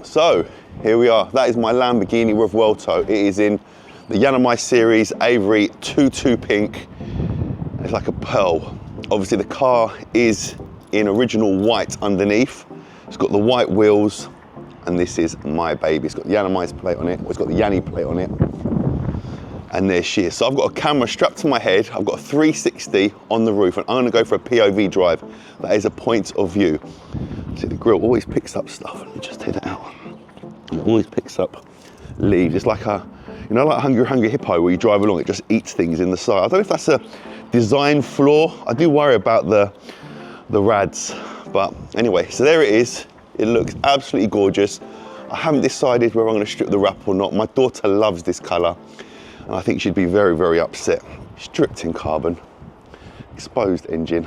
So here we are. That is my Lamborghini Revuelto. It is in the Yiannimize series, Avery 22 pink. It's like a pearl. Obviously the car is in original white underneath. It's got the white wheels, and this is my baby. It's got the Yiannimize plate on it. It's got the Yanni plate on it. And there she is. So I've got a camera strapped to my head. I've got a 360 on the roof, and I'm gonna go for a POV drive. That is a point of view. See, the grill always picks up stuff. Let me just take that out. It always picks up leaves. It's like a, you know, like Hungry Hippo, where you drive along, it just eats things in the side. I don't know if that's a design flaw. I do worry about the rads, but anyway, so there it is. It looks absolutely gorgeous. I haven't decided whether I'm gonna strip the wrap or not. My daughter loves this color, and I think she'd be very, very upset. Stripped in carbon, exposed engine.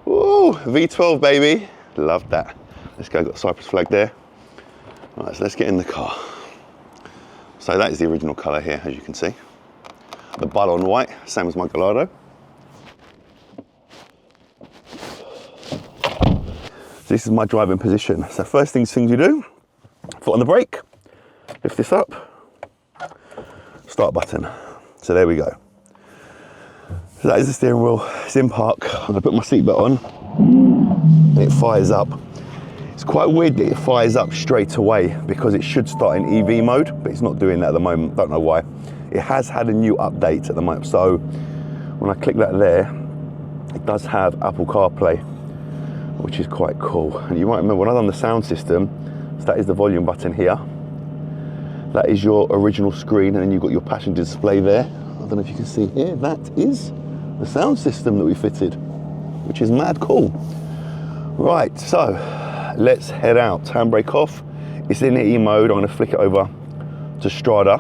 Ooh, V12 baby, love that. Let's go, got the Cyprus flag there. All right, so let's get in the car. So that is the original color here, as you can see. The Ballon white, same as my Gallardo. So this is my driving position. So first things you do, foot on the brake, lift this up, start button. So there we go. So that is the steering wheel. It's in park. I'm gonna put my seatbelt on, and it fires up. It's quite weird that it fires up straight away because it should start in EV mode, but it's not doing that at the moment. Don't know why. It has had a new update at the moment. So when I click that there, it does have Apple CarPlay, which is quite cool. And you might remember when I done the sound system, so that is the volume button here. That is your original screen, and then you've got your passenger display there. I don't know if you can see here, that is the sound system that we fitted, which is mad cool. Right, so let's head out. Handbrake off. It's in E mode. I'm gonna flick it over to Strada.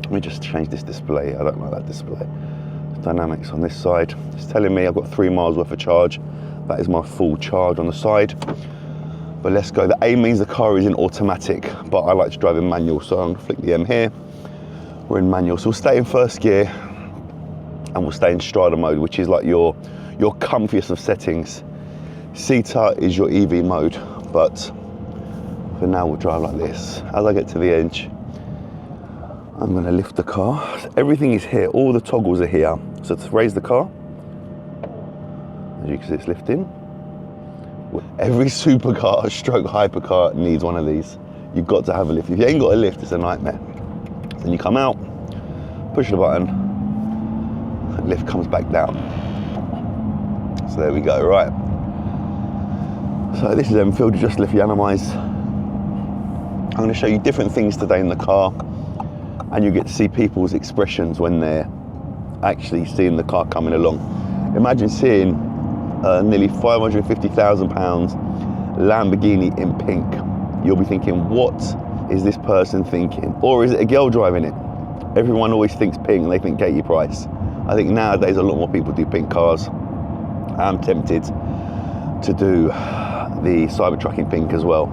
Let me just change this display. I don't like that display. Dynamics on this side. It's telling me I've got 3 miles worth of charge. That is my full charge on the side. But let's go. The A means the car is in automatic, but I like to drive in manual, so I'm gonna flick the M here. We're in manual, so we'll stay in first gear, and we'll stay in Strada mode, which is like your comfiest of settings. CETA is your EV mode, but for now we'll drive like this. As I get to the edge, I'm gonna lift the car. So everything is here, all the toggles are here. So to raise the car, as you can see, it's lifting. Every supercar stroke hypercar needs one of these. You've got to have a lift. If you ain't got a lift, it's a nightmare. Then you come out, push the button, and lift comes back down. So there we go, right. So this is Enfield, just left Yiannimize. I'm going to show you different things today in the car, and you get to see people's expressions when they're actually seeing the car coming along. Imagine seeing nearly £550,000 Lamborghini in pink. You'll be thinking, what is this person thinking? Or is it a girl driving it? Everyone always thinks pink, they think Katie Price. I think nowadays a lot more people do pink cars. I'm tempted to do the Cybertruck in pink as well.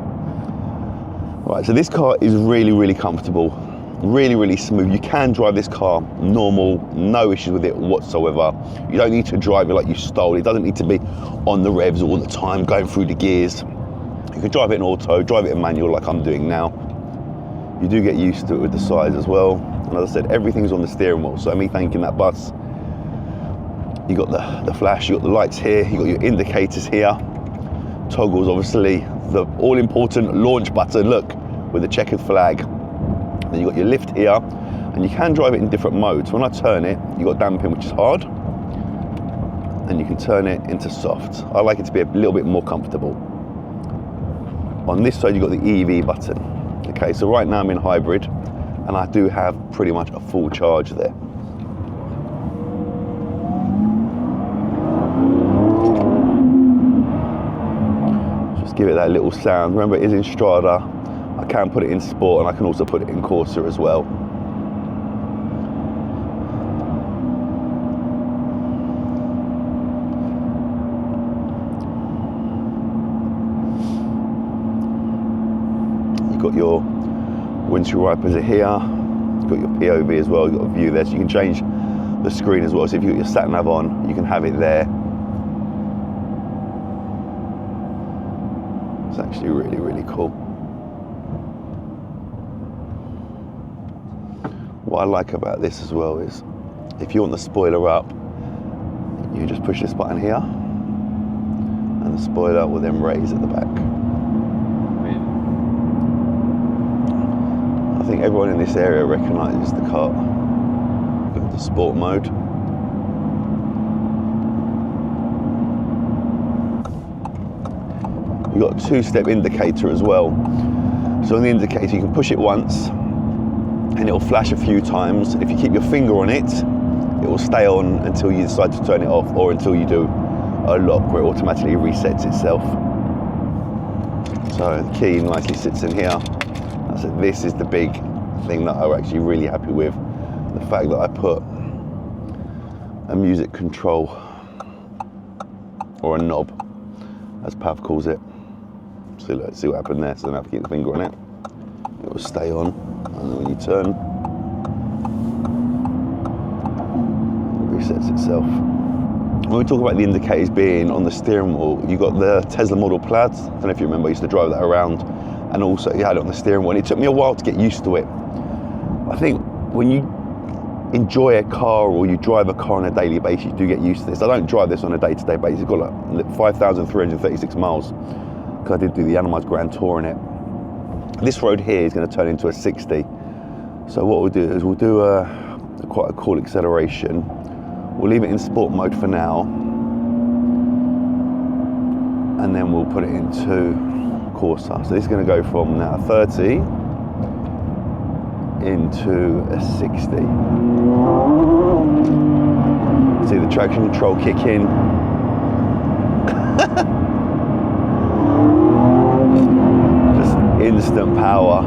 Right, so this car is really, really comfortable, really, really smooth. You can drive this car normal, no issues with it whatsoever. You don't need to drive it like you stole it. It doesn't need to be on the revs all the time, going through the gears. You can drive it in auto, drive it in manual like I'm doing now. You do get used to it with the size as well. And as I said, everything's on the steering wheel. So me thanking that bus, you got the flash, you got the lights here, you got your indicators here. Toggles, obviously, the all-important launch button, look, with the checkered flag. Then you got your lift here, and you can drive it in different modes. When I turn it, you got damping, which is hard, and you can turn it into soft. I like it to be a little bit more comfortable. On this side, you got the EV button. Okay, so right now I'm in hybrid, and I do have pretty much a full charge there. Give it that little sound. Remember, it is in Strada. I can put it in sport, and I can also put it in Corsa as well. You've got your windscreen wipers are here. You've got your POV as well. You've got a view there, so you can change the screen as well. So if you've got your sat nav on, you can have it there. It's actually really, really cool. What I like about this as well is, if you want the spoiler up, you just push this button here, and the spoiler will then raise at the back. I think everyone in this area recognises the car. Go into sport mode. You've got a 2-step indicator as well. So on the indicator, you can push it once, and it will flash a few times. If you keep your finger on it, it will stay on until you decide to turn it off, or until you do a lock where it automatically resets itself. So the key nicely sits in here. I said this is the big thing that I'm actually really happy with. The fact that I put a music control, or a knob, as Pav calls it. So let's see what happened there. So I don't have to keep the finger on it. It will stay on, and then when you turn, it resets itself. When we talk about the indicators being on the steering wheel, you got the Tesla Model Plaid. I don't know if you remember, I used to drive that around, and also you had it on the steering wheel. And it took me a while to get used to it. I think when you enjoy a car, or you drive a car on a daily basis, you do get used to this. I don't drive this on a day-to-day basis. It's got like 5,336 miles, because I did do the Yiannimize Grand Tour in it. This road here is going to turn into a 60. So what we'll do is we'll do quite a cool acceleration. We'll leave it in sport mode for now, and then we'll put it into Corsa. So this is going to go from now 30 into a 60. See the traction control kick in. Just instant power.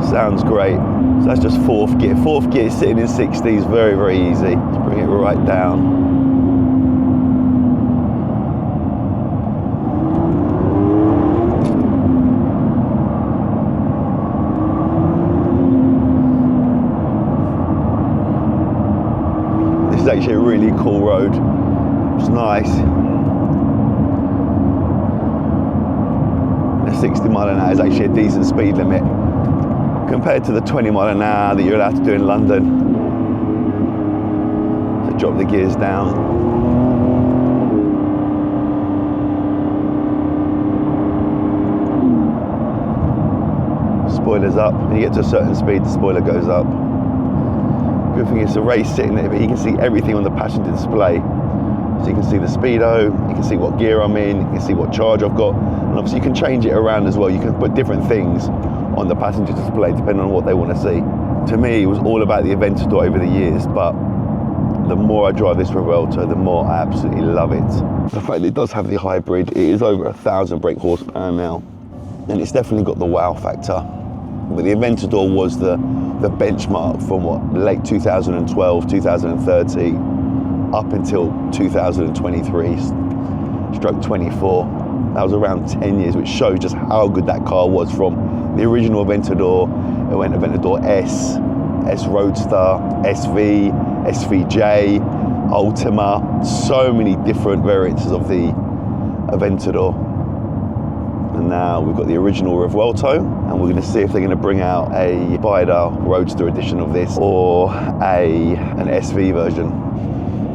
Sounds great. So that's just 4th gear. 4th gear sitting in 60 is very, very easy. Let's bring it right down. This is actually a really cool road. It's nice. 60 mile an hour is actually a decent speed limit compared to the 20 mile an hour that you're allowed to do in London. So drop the gears down. Spoiler's up. When you get to a certain speed, the spoiler goes up. Good thing is the race sitting there, but you can see everything on the passenger display. So you can see the speedo, you can see what gear I'm in, you can see what charge I've got, and obviously you can change it around as well. You can put different things on the passenger display depending on what they want to see. To me, it was all about the Aventador over the years, but the more I drive this Revuelto, the more I absolutely love it. The fact that it does have the hybrid, it is over 1,000 brake horsepower now, and it's definitely got the wow factor. But the Aventador was the benchmark from what, late 2012, 2013, up until 2023, stroke 24. That was around 10 years, which shows just how good that car was. From the original Aventador, it went Aventador S, S Roadster, SV, SVJ, Ultima, so many different variants of the Aventador. And now we've got the original Revuelto, and we're going to see if they're going to bring out a Spider Roadster edition of this, or an SV version.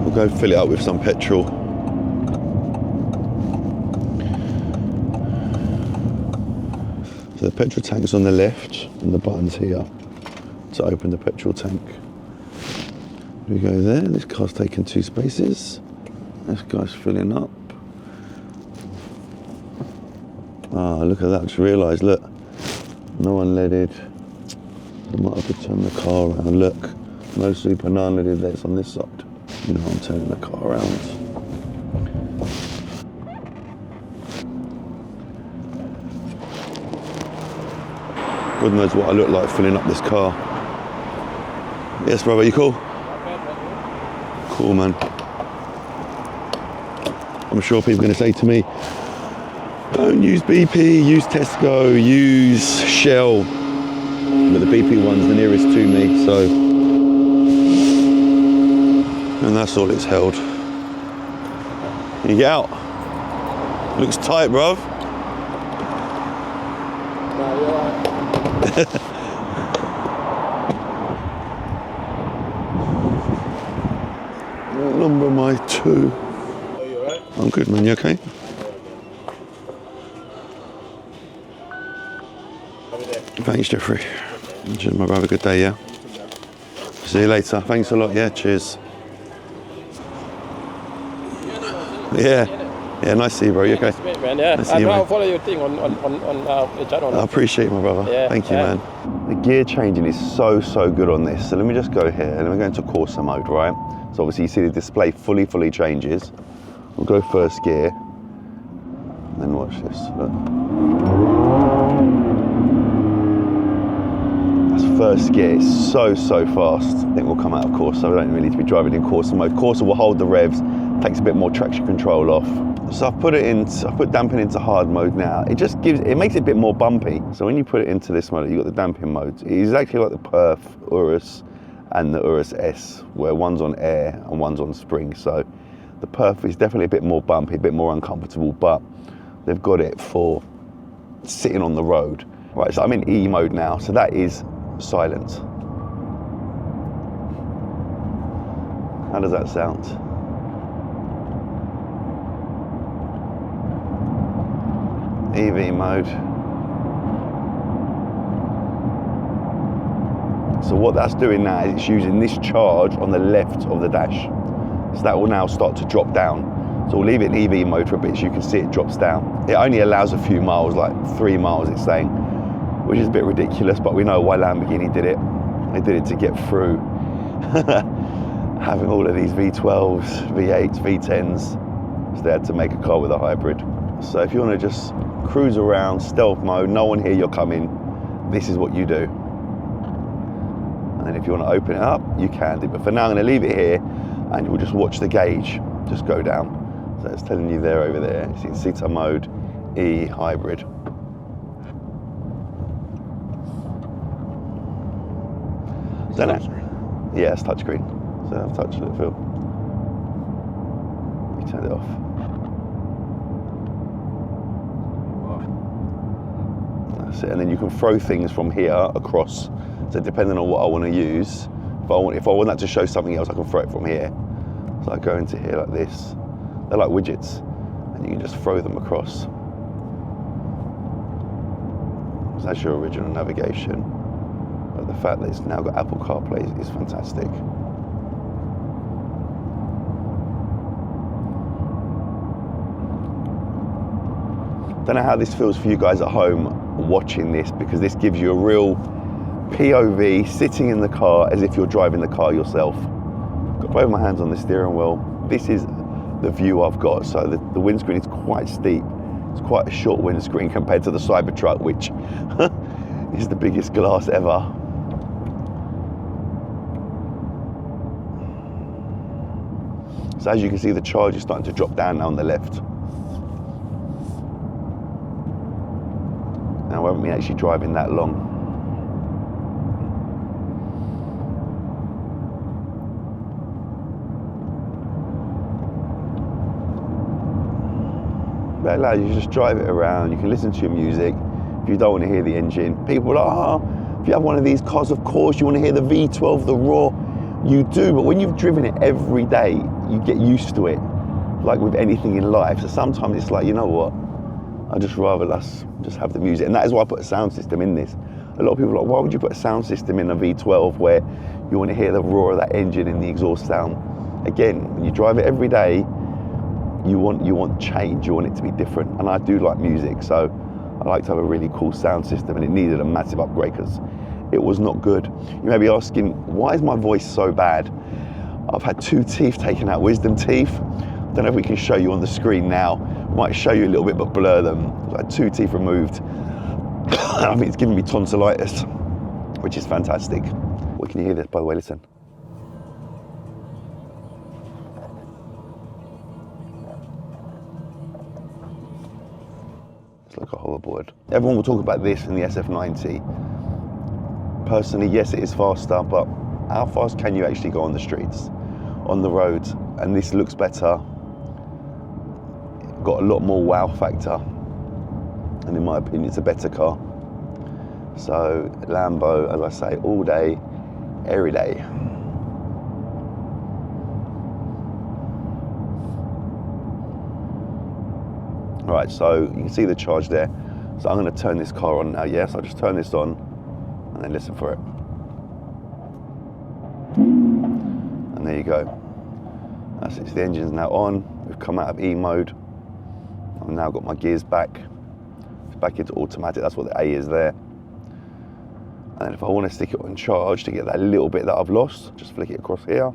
We'll go fill it up with some petrol. So the petrol tank's on the left, and the button's here to open the petrol tank. We go there. This car's taken 2 spaces. This guy's filling up. Ah, look at that, I just realised, look, no unleaded. I might have to turn the car around, look, no super, no unleaded, that's on this side. You know, I'm turning the car around. God knows what I look like filling up this car. Yes, brother, you cool? Cool, man. I'm sure people are going to say to me, don't use BP, use Tesco, use Shell. But the BP one's the nearest to me, so. And that's all it's held. Can you get out? Looks tight, bruv. No, you're right. Hi, 2. Are you alright? I'm good, man. You okay? Thanks, Jeffrey. Cheers, my brother. Good day, yeah? See you later. Thanks a lot. Yeah, cheers. Yeah, nice to see you, bro. You okay? Nice, man. Yeah, nice I now follow your thing on the channel. I appreciate it, my brother. Yeah, Thank you, man. The gear changing is so good on this. So let me just go here and we're going to Corsa mode, right? So obviously you see the display fully changes. We'll go first gear. And then watch this. Look. That's first gear. It's so fast. I think we'll come out of Corsa. We don't really need to be driving in Corsa mode. Corsa will hold the revs, takes a bit more traction control off. So I've put damping into hard mode now. It makes it a bit more bumpy. So when you put it into this mode, you've got the damping modes. It's exactly like the Perf Urus and the Urus S, where one's on air and one's on spring. So the Perf is definitely a bit more bumpy, a bit more uncomfortable, but they've got it for sitting on the road. Right, so I'm in E mode now, so that is silent. How does that sound? EV mode. So what that's doing now is it's using this charge on the left of the dash. So that will now start to drop down. So we'll leave it in EV mode for a bit so you can see it drops down. It only allows a few miles, like 3 miles it's saying, which is a bit ridiculous, but we know why Lamborghini did it. They did it to get through having all of these V12s, V8s, V10s. So they had to make a car with a hybrid. So if you want to just cruise around, stealth mode, no one here, you're coming, this is what you do. And then if you want to open it up, you can do. But for now, I'm going to leave it here and we'll just watch the gauge just go down. So it's telling you there over there. You see CETA mode, E, hybrid. Yeah, it's touchscreen. So I've touched it, Phil. You turned it off. That's it. And then you can throw things from here across. So depending on what I want to use, if I want that to show something else, I can throw it from here. So I go into here like this. They're like widgets, and you can just throw them across. So that's your original navigation. But the fact that it's now got Apple CarPlay is fantastic. Don't know how this feels for you guys at home watching this, because this gives you a real POV, sitting in the car as if you're driving the car yourself. Got both my hands on the steering wheel. This is the view I've got. So the windscreen is quite steep. It's quite a short windscreen compared to the Cybertruck, which is the biggest glass ever. So as you can see, the charge is starting to drop down now on the left. Now, I haven't been actually driving that long. That allows you to just drive it around. You can listen to your music. If you don't want to hear the engine, people are like, if you have one of these cars, of course you want to hear the V12, the raw. You do, but when you've driven it every day, you get used to it, like with anything in life. So sometimes it's like, you know what, I'd just rather us just have the music. And that is why I put a sound system in this. A lot of people are like, why would you put a sound system in a V12 where you want to hear the roar of that engine and the exhaust sound? Again, when you drive it every day, you want change, you want it to be different. And I do like music, so I like to have a really cool sound system, and it needed a massive upgrade because it was not good. You may be asking, why is my voice so bad? I've had 2 teeth taken out, wisdom teeth. I don't know if we can show you on the screen now. Might show you a little bit, but blur them. I've had 2 teeth removed. I think it's giving me tonsillitis, which is fantastic. Well, can you hear this, by the way? Listen. It's like a hoverboard. Everyone will talk about this in the SF90. Personally, yes, it is faster, but how fast can you actually go on the streets, on the roads? And this looks better. Got a lot more wow factor. And in my opinion, it's a better car. So Lambo, as I say, all day, every day. Right, so you can see the charge there. So I'm going to turn this car on now. Yes, I'll just turn this on and then listen for it. And there you go. That's it. The engine's now on. We've come out of E mode. I've now got my gears back. It's back into automatic. That's what the A is there. And if I want to stick it on charge to get that little bit that I've lost, just flick it across here.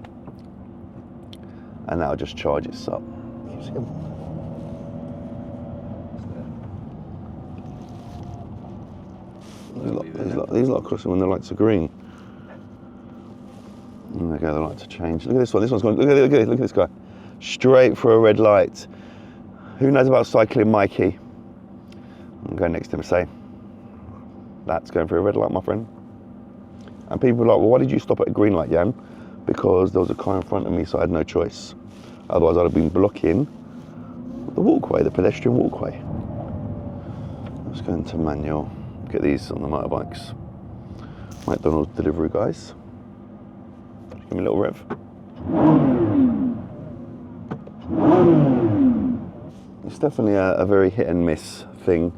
And now just charge it up. These lot crossing when the lights are green. And there go, the lights are changed. Look at this one. This one's going. Look at this guy. Straight for a red light. Who knows about cycling, Mikey? I'm going next to him and say, that's going for a red light, my friend. And people are like, well, why did you stop at a green light, Jan? Because there was a car in front of me, so I had no choice. Otherwise, I'd have been blocking the walkway, the pedestrian walkway. Let's go into manual. Get these on the motorbikes. McDonald's delivery guys. Give me a little rev. It's definitely a very hit and miss thing.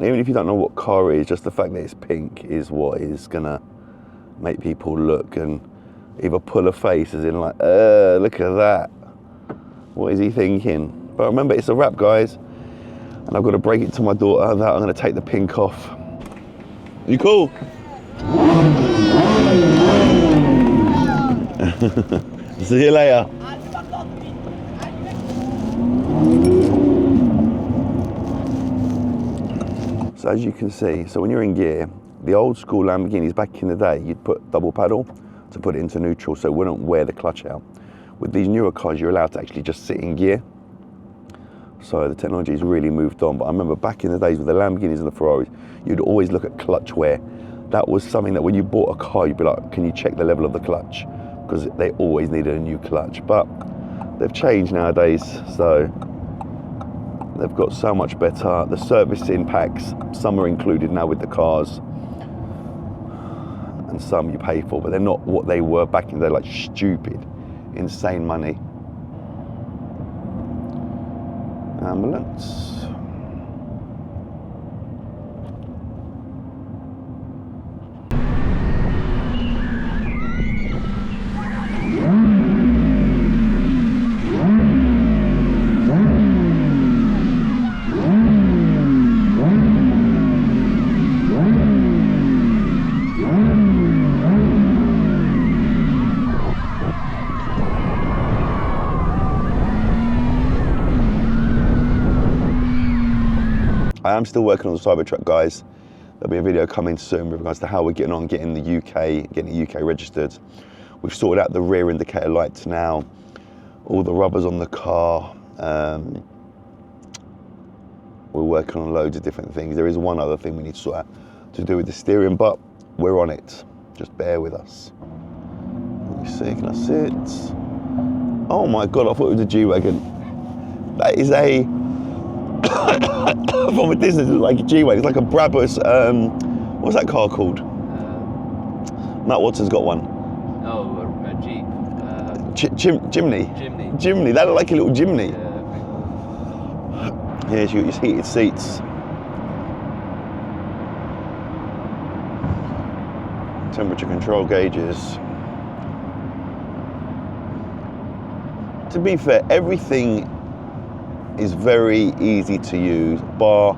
Even if you don't know what car it is, just the fact that it's pink is what is gonna make people look and either pull a face as in like, look at that. What is he thinking? But remember, it's a wrap, guys. And I've got to break it to my daughter that I'm gonna take the pink off. You cool? See you later. So as you can see, so when you're in gear, the old school Lamborghinis back in the day, you'd put double paddle to put it into neutral so it wouldn't wear the clutch out. With these newer cars, you're allowed to actually just sit in gear. So the technology has really moved on. But I remember back in the days with the Lamborghinis and the Ferraris, you'd always look at clutch wear. That was something that when you bought a car, you'd be like, can you check the level of the clutch? Because they always needed a new clutch. But they've changed nowadays, so they've got so much better. The servicing packs, some are included now with the cars, and some you pay for, but they're not what they were back in the day, like stupid, insane money. Ambulance. I am still working on the Cybertruck, guys. There'll be a video coming soon with regards to how we're getting on getting the UK registered. We've sorted out the rear indicator lights now, all the rubbers on the car. We're working on loads of different things. There is one other thing we need to sort out to do with the steering, but we're on it. Just bear with us. Let me see, can I sit? Oh my God, I thought it was a G-Wagon. That is a from a distance, it's like a G-Wagon. It's like a Brabus, what's that car called? Matt Watson's got one. Oh, a Jeep. Jimny. Jimny, that looked like a little Jimny. Yeah, you got your heated seats. Temperature control gauges. To be fair, everything is very easy to use, bar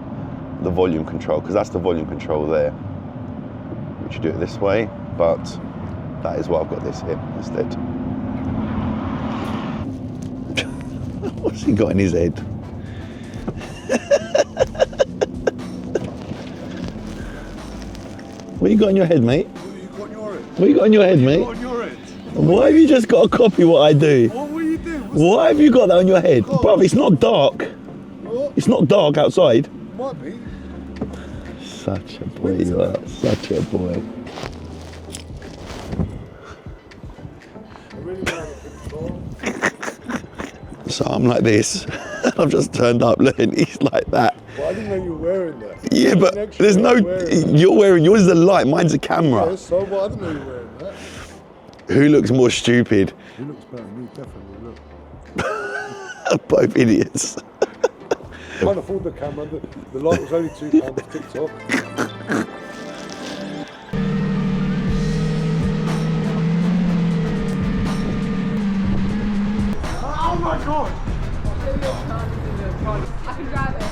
the volume control, because that's the volume control there. Which you do it this way, but that is why I've got this here instead. What's he got in his head? What you got in your head, mate? What you got in your head, mate? Why have you just got to copy what I do? What will you do? Why have you got that on your head? Oh. Bruv, it's not dark. What? It's not dark outside. Might be. Such a boy you are, such a boy. I really like control. So I'm like this. I've just turned up, look, and he's like that. Well, I didn't know you were wearing that. Yeah, but there's no, you're wearing, yours is a light, mine's a camera. Yeah, so what? I didn't know you were wearing that. Who looks more stupid? He looks better than me, definitely. Look. Both idiots. Can't afford the camera. The light was only £2 for TikTok. Oh my god! I can drive it.